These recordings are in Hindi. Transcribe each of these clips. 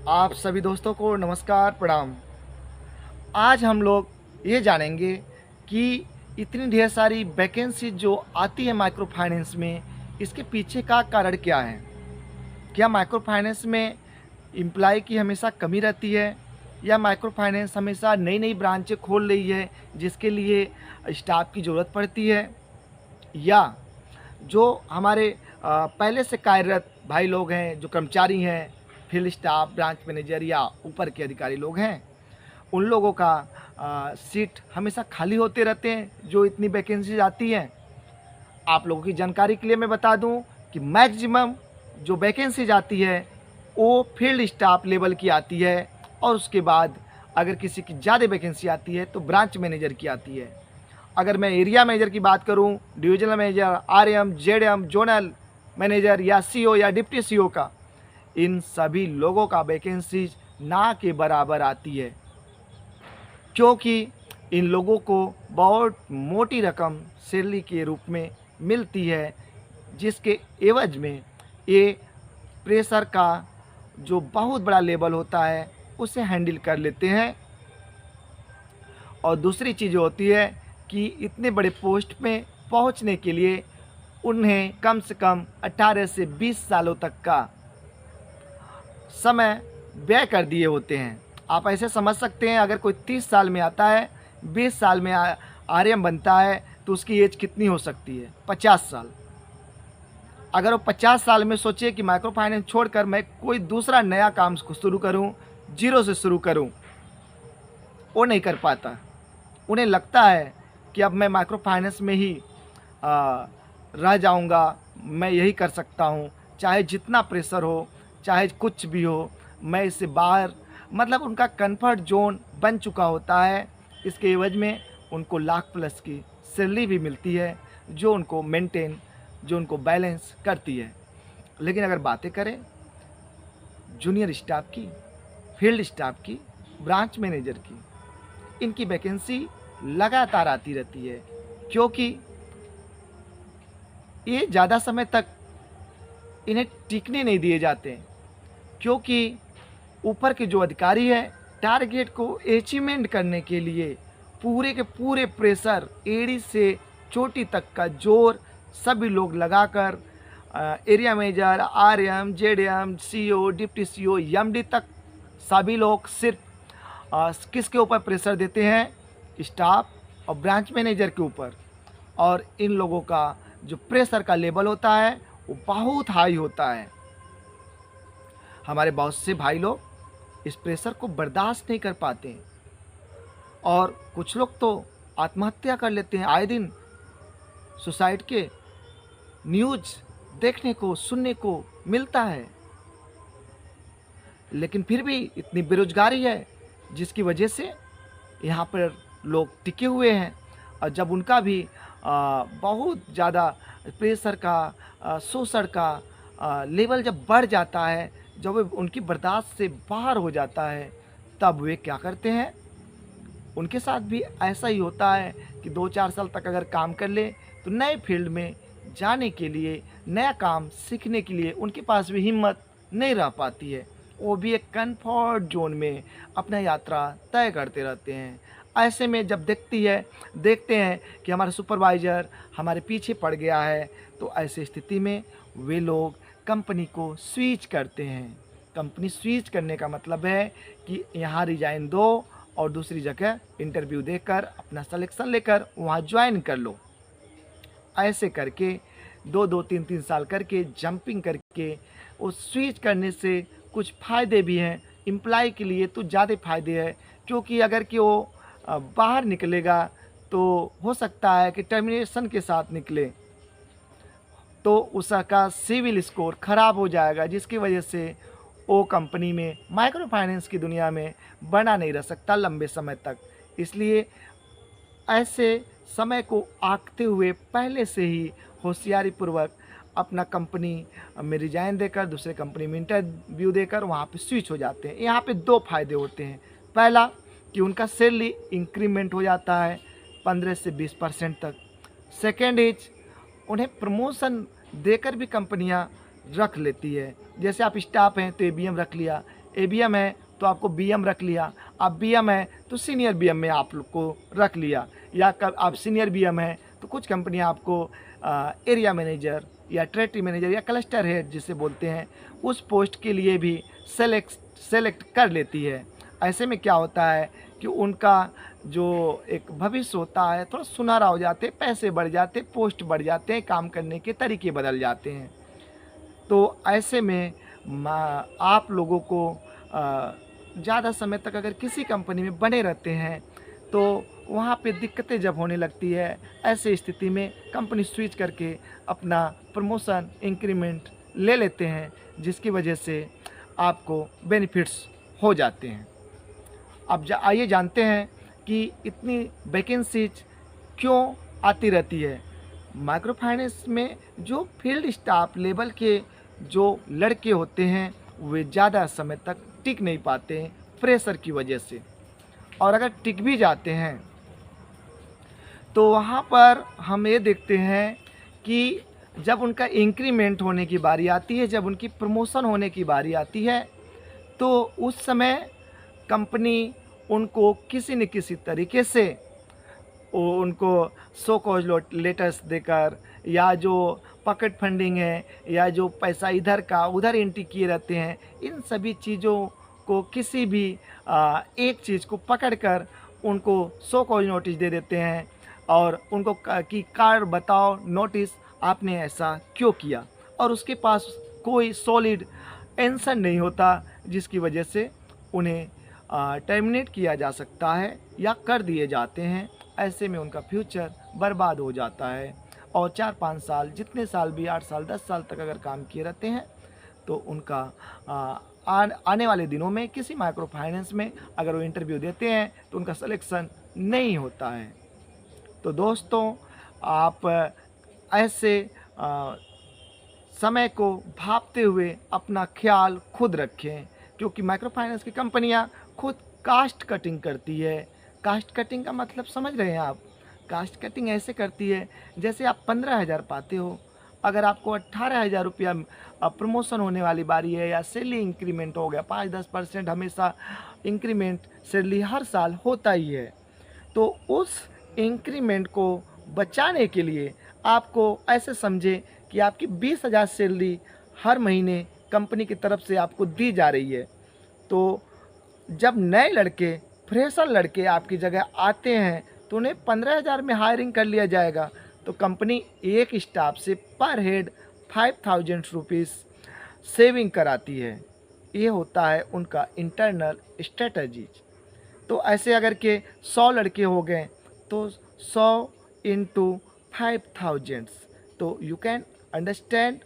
आप सभी दोस्तों को नमस्कार प्रणाम। आज हम लोग ये जानेंगे कि इतनी ढेर सारी वैकेंसी जो आती है माइक्रो फाइनेंस में, इसके पीछे का कारण क्या है? क्या माइक्रो फाइनेंस में एम्प्लॉय की हमेशा कमी रहती है, या माइक्रो फाइनेंस हमेशा नई नई ब्रांचें खोल रही है जिसके लिए स्टाफ की ज़रूरत पड़ती है, या जो हमारे पहले से कार्यरत भाई लोग हैं, जो कर्मचारी हैं, फील्ड स्टाफ, ब्रांच मैनेजर या ऊपर के अधिकारी लोग हैं, उन लोगों का सीट हमेशा खाली होते रहते हैं जो इतनी वैकेंसीज आती हैं। आप लोगों की जानकारी के लिए मैं बता दूं कि मैक्सिमम जो वैकेंसीज आती है वो फील्ड स्टाफ लेवल की आती है, और उसके बाद अगर किसी की ज़्यादा वैकेंसी आती है तो ब्रांच मैनेजर की आती है। अगर मैं एरिया मैनेजर की बात करूं, divisional manager, RM, ZM, zonal manager या सीओ या डिप्टी सीओ का, इन सभी लोगों का वैकेंसीज ना के बराबर आती है, क्योंकि इन लोगों को बहुत मोटी रकम सैलरी के रूप में मिलती है, जिसके एवज में ये प्रेशर का जो बहुत बड़ा लेवल होता है उसे हैंडल कर लेते हैं। और दूसरी चीज़ होती है कि इतने बड़े पोस्ट में पहुंचने के लिए उन्हें कम से कम 18 से 20 सालों तक का समय व्यय कर दिए होते हैं। आप ऐसे समझ सकते हैं, अगर कोई 30 साल में आता है, 20 साल में आरएम बनता है, तो उसकी एज कितनी हो सकती है? 50 साल। अगर वो 50 साल में सोचे कि माइक्रो फाइनेंस छोड़कर मैं कोई दूसरा नया काम शुरू करूं, जीरो से शुरू करूं, वो नहीं कर पाता। उन्हें लगता है कि अब मैं माइक्रो फाइनेंस में ही रह जाऊंगा, मैं यही कर सकता हूं, चाहे जितना प्रेशर हो, चाहे कुछ भी हो, मैं इससे बाहर, मतलब उनका कंफर्ट जोन बन चुका होता है। इसके एवज में उनको लाख प्लस की सैलरी भी मिलती है, जो उनको मेंटेन, जो उनको बैलेंस करती है। लेकिन अगर बातें करें जूनियर स्टाफ की, फील्ड स्टाफ की, ब्रांच मैनेजर की, इनकी वैकेंसी लगातार आती रहती है, क्योंकि ये ज़्यादा समय तक इन्हें टिकने नहीं दिए जाते, क्योंकि ऊपर के जो अधिकारी हैं, टारगेट को अचीवमेंट करने के लिए पूरे के पूरे प्रेशर, एड़ी से चोटी तक का जोर सभी लोग लगाकर area manager, RM, ZM, CO, deputy CO, MD तक सभी लोग सिर्फ किसके ऊपर प्रेशर देते हैं? स्टाफ और ब्रांच मैनेजर के ऊपर। और इन लोगों का जो प्रेशर का लेवल होता है वो बहुत हाई होता है। हमारे बहुत से भाई लोग इस प्रेशर को बर्दाश्त नहीं कर पाते हैं, और कुछ लोग तो आत्महत्या कर लेते हैं। आए दिन सुसाइड के न्यूज़ देखने को, सुनने को मिलता है। लेकिन फिर भी इतनी बेरोजगारी है जिसकी वजह से यहाँ पर लोग टिके हुए हैं। और जब उनका भी बहुत ज़्यादा प्रेशर का, शोषण का लेवल जब बढ़ जाता है, जब उनकी बर्दाश्त से बाहर हो जाता है, तब वे क्या करते हैं? उनके साथ भी ऐसा ही होता है कि 2-4 साल तक अगर काम कर ले तो नए फील्ड में जाने के लिए, नया काम सीखने के लिए उनके पास भी हिम्मत नहीं रह पाती है। वो भी एक कंफर्ट जोन में अपना यात्रा तय करते रहते हैं। ऐसे में जब देखते हैं कि हमारा सुपरवाइज़र हमारे पीछे पड़ गया है, तो ऐसी स्थिति में वे लोग कंपनी को स्विच करते हैं। कंपनी स्विच करने का मतलब है कि यहाँ रिजाइन दो और दूसरी जगह इंटरव्यू देकर अपना सिलेक्शन लेकर वहाँ ज्वाइन कर लो। ऐसे करके 2-2, 3-3 साल करके जंपिंग करके उस स्विच करने से कुछ फ़ायदे भी हैं एम्प्लॉय के लिए, तो ज़्यादा फ़ायदे हैं, क्योंकि अगर कि वो बाहर निकलेगा तो हो सकता है कि टर्मिनेशन के साथ निकले, तो उसका सिविल स्कोर ख़राब हो जाएगा, जिसकी वजह से वो कंपनी में, माइक्रो फाइनेंस की दुनिया में बना नहीं रह सकता लंबे समय तक। इसलिए ऐसे समय को आंकते हुए पहले से ही होशियारी पूर्वक अपना कंपनी में रिजाइन देकर दूसरे कंपनी में इंटरव्यू देकर वहाँ पे स्विच हो जाते हैं। यहाँ पे 2 फायदे होते हैं। पहला कि उनका सैलरी इंक्रीमेंट हो जाता है 15 से 20% तक। सेकेंड इज, उन्हें प्रमोशन देकर भी कंपनियां रख लेती है। जैसे आप स्टाफ हैं तो एबीएम रख लिया, एबीएम है तो आपको बीएम रख लिया, आप बीएम है तो सीनियर बीएम में आप लोग को रख लिया, या कब आप सीनियर बीएम है तो कुछ कंपनियां आपको एरिया मैनेजर या टेरिटरी मैनेजर या क्लस्टर हेड जिसे बोलते हैं उस पोस्ट के लिए भी सेलेक्ट कर लेती है। ऐसे में क्या होता है कि उनका जो एक भविष्य होता है थोड़ा सुनहरा हो जाते, पैसे बढ़ जाते, पोस्ट बढ़ जाते हैं, काम करने के तरीके बदल जाते हैं। तो ऐसे में आप लोगों को ज़्यादा समय तक अगर किसी कंपनी में बने रहते हैं तो वहाँ पे दिक्कतें जब होने लगती है, ऐसे स्थिति में कंपनी स्विच करके अपना प्रमोशन इंक्रीमेंट ले लेते हैं, जिसकी वजह से आपको बेनिफिट्स हो जाते हैं। अब आइए जानते हैं कि इतनी वैकेंसीज क्यों आती रहती है। माइक्रो फाइनेंस में जो फील्ड स्टाफ लेवल के जो लड़के होते हैं वे ज़्यादा समय तक टिक नहीं पाते हैं प्रेशर की वजह से, और अगर टिक भी जाते हैं तो वहाँ पर हम ये देखते हैं कि जब उनका इंक्रीमेंट होने की बारी आती है, जब उनकी प्रमोशन होने की बारी आती है, तो उस समय कंपनी उनको किसी न किसी तरीके से उनको सो कॉज लेटर्स देकर, या जो पॉकेट फंडिंग है, या जो पैसा इधर का उधर एंट्री किए रहते हैं, इन सभी चीज़ों को किसी भी एक चीज़ को पकड़कर उनको सो कॉज नोटिस दे देते हैं, और उनको कि कार बताओ नोटिस आपने ऐसा क्यों किया, और उसके पास कोई सॉलिड आंसर नहीं होता, जिसकी वजह से उन्हें टर्मिनेट किया जा सकता है या कर दिए जाते हैं। ऐसे में उनका फ्यूचर बर्बाद हो जाता है, और 4-5 साल, जितने साल भी 8 साल 10 साल तक अगर काम किए रहते हैं तो उनका आने वाले दिनों में किसी माइक्रो फाइनेंस में अगर वो इंटरव्यू देते हैं तो उनका सिलेक्शन नहीं होता है। तो दोस्तों, आप ऐसे समय को भांपते हुए अपना ख्याल खुद रखें, क्योंकि माइक्रो फाइनेंस की कंपनियां खुद कास्ट कटिंग करती है। कास्ट कटिंग का मतलब समझ रहे हैं आप? कास्ट कटिंग ऐसे करती है जैसे आप 15,000 पाते हो, अगर आपको 18,000 रुपया प्रमोशन होने वाली बारी है, या सैलरी इंक्रीमेंट हो गया 5-10% हमेशा इंक्रीमेंट सैलरी हर साल होता ही है, तो उस इंक्रीमेंट को बचाने के लिए आपको ऐसे समझे कि आपकी 20,000 सैलरी हर महीने कंपनी की तरफ से आपको दी जा रही है। तो जब नए लड़के, फ्रेशर लड़के आपकी जगह आते हैं तो उन्हें 15,000 में हायरिंग कर लिया जाएगा। तो कंपनी एक स्टाफ से पर हेड 5,000 रुपीज़ सेविंग कराती है। ये होता है उनका इंटरनल स्ट्रेटजीज। तो ऐसे अगर के 100 लड़के हो गए तो 100 इंटू 5,000, तो यू कैन अंडरस्टैंड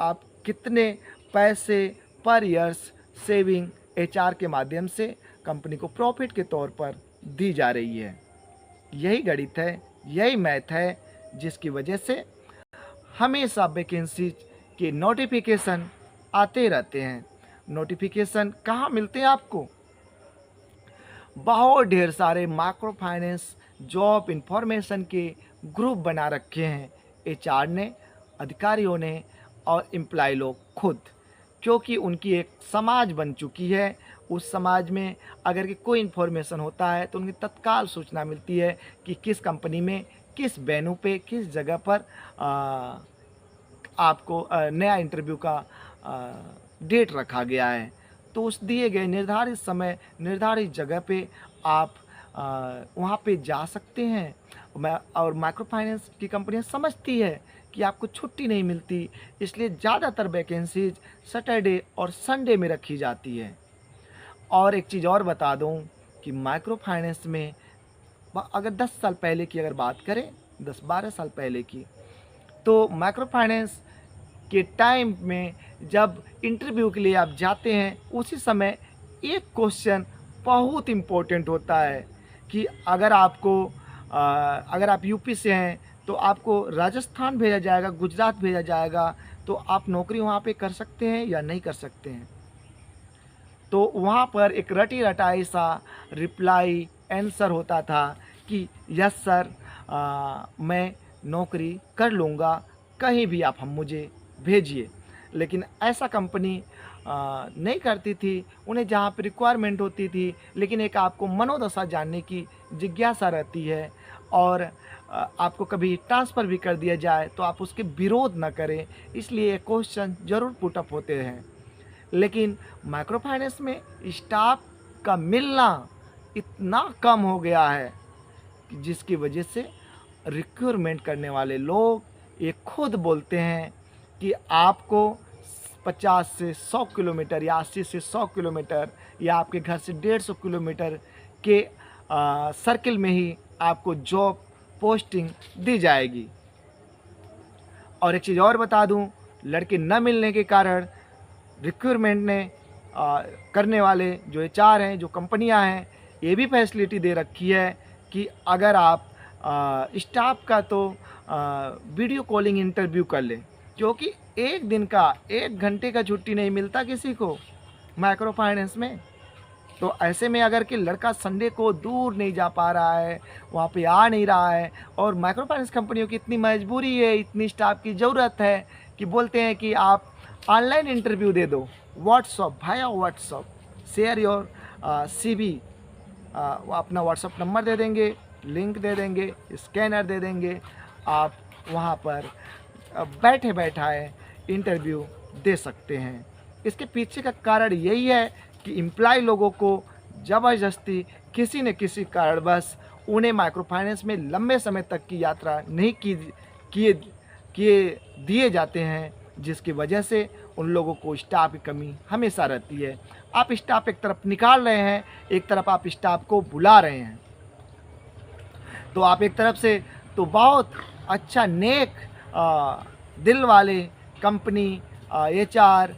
आप कितने पैसे पर ईयर्स सेविंग एचआर के माध्यम से कंपनी को प्रॉफिट के तौर पर दी जा रही है। यही गणित है, यही मैथ है, जिसकी वजह से हमेशा वैकेंसीज के नोटिफिकेशन आते रहते हैं। नोटिफिकेशन कहाँ मिलते हैं आपको? बहुत ढेर सारे माइक्रो फाइनेंस जॉब इंफॉर्मेशन के ग्रुप बना रखे हैं एचआर ने, अधिकारियों ने और एम्प्लॉय लोग खुद, क्योंकि उनकी एक समाज बन चुकी है। उस समाज में अगर कि कोई इन्फॉर्मेशन होता है तो उनकी तत्काल सूचना मिलती है कि किस कंपनी में, किस वेन्यू पे, किस जगह पर आपको नया इंटरव्यू का डेट रखा गया है। तो उस दिए गए निर्धारित समय, निर्धारित जगह पे आप वहाँ पे जा सकते हैं। और माइक्रो फाइनेंस की कंपनियाँ समझती है कि आपको छुट्टी नहीं मिलती, इसलिए ज़्यादातर वैकेंसीज सैटरडे और संडे में रखी जाती है। और एक चीज़ और बता दूं कि माइक्रो फाइनेंस में अगर 10 साल पहले की अगर बात करें, 10-12 साल पहले की, तो माइक्रो फाइनेंस के टाइम में जब इंटरव्यू के लिए आप जाते हैं उसी समय एक क्वेश्चन बहुत इम्पोर्टेंट होता है कि अगर आप यूपी से हैं तो आपको राजस्थान भेजा जाएगा, गुजरात भेजा जाएगा, तो आप नौकरी वहाँ पे कर सकते हैं या नहीं कर सकते हैं। तो वहाँ पर एक रटी रटाई सा रिप्लाई आंसर होता था कि यस सर, मैं नौकरी कर लूँगा, कहीं भी आप हम मुझे भेजिए। लेकिन ऐसा कंपनी नहीं करती थी, उन्हें जहाँ पे रिक्वायरमेंट होती थी, लेकिन एक आपको मनोदशा जानने की जिज्ञासा रहती है और आपको कभी ट्रांसफ़र भी कर दिया जाए तो आप उसके विरोध ना करें, इसलिए ये क्वेश्चन ज़रूर पुट अप होते हैं। लेकिन माइक्रो फाइनेंस में स्टाफ का मिलना इतना कम हो गया है कि जिसकी वजह से रिक्रूटमेंट करने वाले लोग ये खुद बोलते हैं कि आपको 50 से 100 किलोमीटर या 80 से 100 किलोमीटर या आपके घर से 150 किलोमीटर के सर्किल में ही आपको जॉब पोस्टिंग दी जाएगी। और एक चीज़ और बता दूं, लड़के न मिलने के कारण रिक्रूटमेंट ने करने वाले जो एचआर हैं, जो कंपनियां हैं, ये भी फैसिलिटी दे रखी है कि अगर आप स्टाफ का तो वीडियो कॉलिंग इंटरव्यू कर लें, क्योंकि एक दिन का 1 घंटे का छुट्टी नहीं मिलता किसी को माइक्रो फाइनेंस में। तो ऐसे में अगर कि लड़का संडे को दूर नहीं जा पा रहा है, वहाँ पे आ नहीं रहा है, और माइक्रो फाइनेंस कंपनियों की इतनी मजबूरी है, इतनी स्टाफ की ज़रूरत है कि बोलते हैं कि आप ऑनलाइन इंटरव्यू दे दो, व्हाट्सअप, भाया व्हाट्सअप, शेयर योर CV, वो अपना व्हाट्सअप नंबर दे देंगे, लिंक दे देंगे, स्कैनर दे देंगे, आप वहाँ पर बैठे बैठाए इंटरव्यू दे सकते हैं। इसके पीछे का कारण यही है कि एम्प्लॉय लोगों को ज़बरदस्ती किसी न किसी कारणवश उन्हें माइक्रो फाइनेंस में लंबे समय तक की यात्रा नहीं किए दिए जाते हैं, जिसकी वजह से उन लोगों को स्टाफ की कमी हमेशा रहती है। आप स्टाफ एक तरफ निकाल रहे हैं, एक तरफ आप स्टाफ को बुला रहे हैं, तो आप एक तरफ से तो बहुत अच्छा नेक दिल वाले कंपनी HR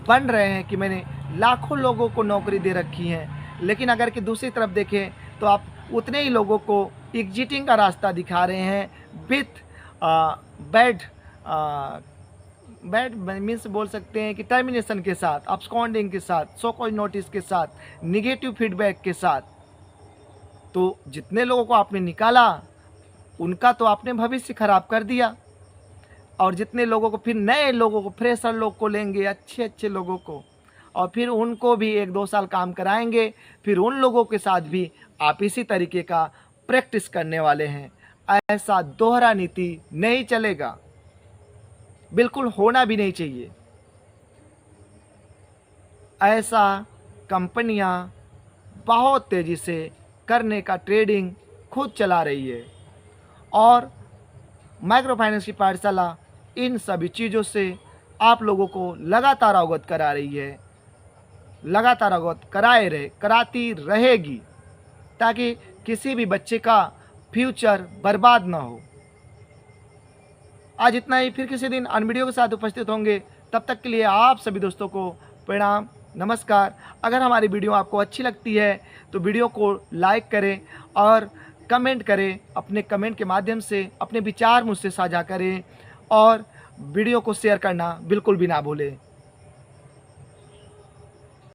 बन रहे हैं कि मैंने लाखों लोगों को नौकरी दे रखी है, लेकिन अगर कि दूसरी तरफ देखें तो आप उतने ही लोगों को एग्जिटिंग का रास्ता दिखा रहे हैं विथ बैड मीन्स बोल सकते हैं कि टर्मिनेशन के साथ, अब्सकॉन्डिंग के साथ, सो कॉज नोटिस के साथ, निगेटिव फीडबैक के साथ। तो जितने लोगों को आपने निकाला उनका तो आपने भविष्य खराब कर दिया, और जितने लोगों को, फिर नए लोगों को, फ्रेशर लोग को लेंगे, अच्छे अच्छे लोगों को, और फिर उनको भी 1-2 साल काम कराएंगे, फिर उन लोगों के साथ भी आप इसी तरीके का प्रैक्टिस करने वाले हैं। ऐसा दोहरा नीति नहीं चलेगा, बिल्कुल होना भी नहीं चाहिए। ऐसा कंपनियां बहुत तेज़ी से करने का ट्रेडिंग खुद चला रही है, और माइक्रो फाइनेंस की पाठशाला इन सभी चीज़ों से आप लोगों को लगातार अवगत करा रही है, लगातार अवगत कराती रहेगी, ताकि किसी भी बच्चे का फ्यूचर बर्बाद ना हो। आज इतना ही, फिर किसी अन्य वीडियो के साथ उपस्थित होंगे। तब तक के लिए आप सभी दोस्तों को प्रणाम, नमस्कार। अगर हमारी वीडियो आपको अच्छी लगती है तो वीडियो को लाइक करें और कमेंट करें, अपने कमेंट के माध्यम से अपने विचार मुझसे साझा करें, और वीडियो को शेयर करना बिल्कुल भी ना भूलें।